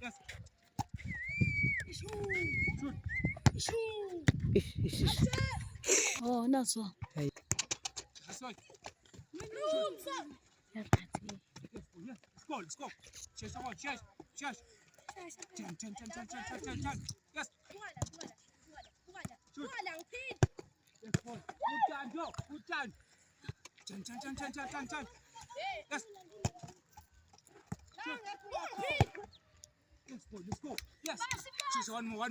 Yes. Oh, that's all. This way. Yes, Let's go. Let's go. Chase someone. Chase. Turn. Yes. Shoot. Yes, boy. Good time, go. Good time. Turn. Yes. Shoot. Yes, boy. Let's go. Yes. Chase one more.